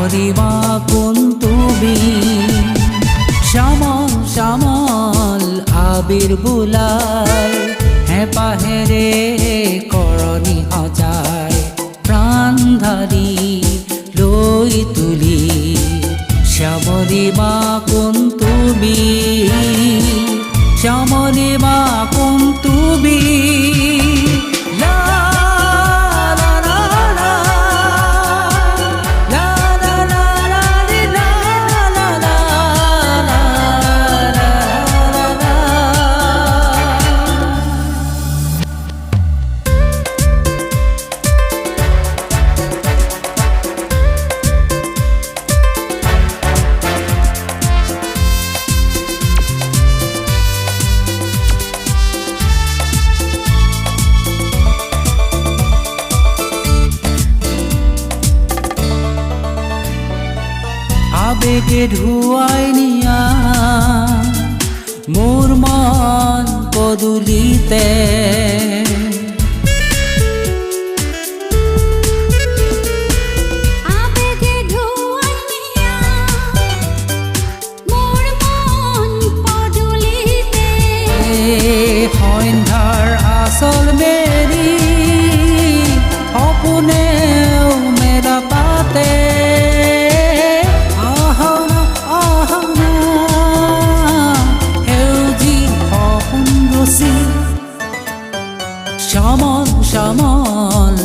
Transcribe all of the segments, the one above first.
শ্যামলিমা কুন্তুবি শ্যামল শ্যামল আবিৰ বুলায় হেঁপাহেৰে কৰণী সজায় প্ৰাণ ধাৰি লৈ তুলি শ্যামলিমা কুন্তুবি শ্যামলিমা কুন্তুবি আবেগে ধুৱাই নিয়া মোৰ মন পদূলিতে আবেগে ধুৱাই নিয়া মোৰ মন পদূলিতে সন্ধ্যাৰ আচল মেলি সপোনেও মেলা পাতে শ্যামল শ্যামল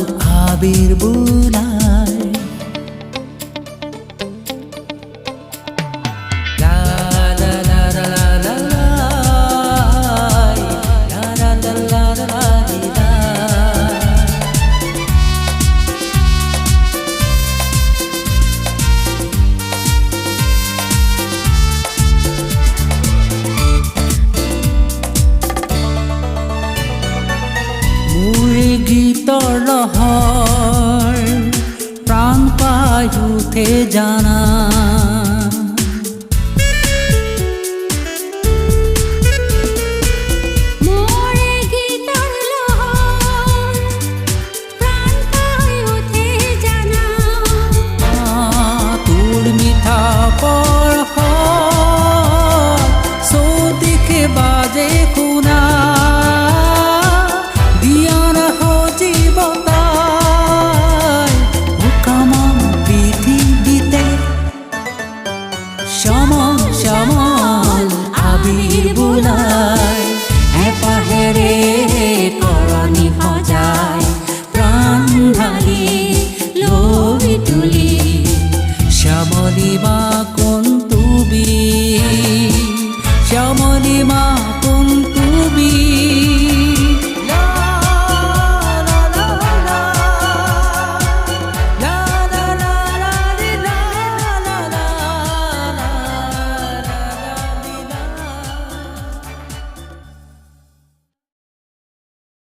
আবির বুলায় লা লা লা লা লা লা লা লা লা লা লা লা। মোৰে গীতৰ লহৰ প্ৰাণ পাই উঠে জানা মোৰে গীতৰ লহৰ প্ৰাণ পাই উঠে জানা তোৰ মিঠা পৰশ চৌদিশে বাজে শুনা শ্যামল শ্যামল আবিৰ বুলায় হেঁপাহেৰে কৰণী সজায় প্ৰাণ ঢালি লৈ তুলি শ্যামলিমা কুন্তুবি শ্যামলিমা কুন্তুবি।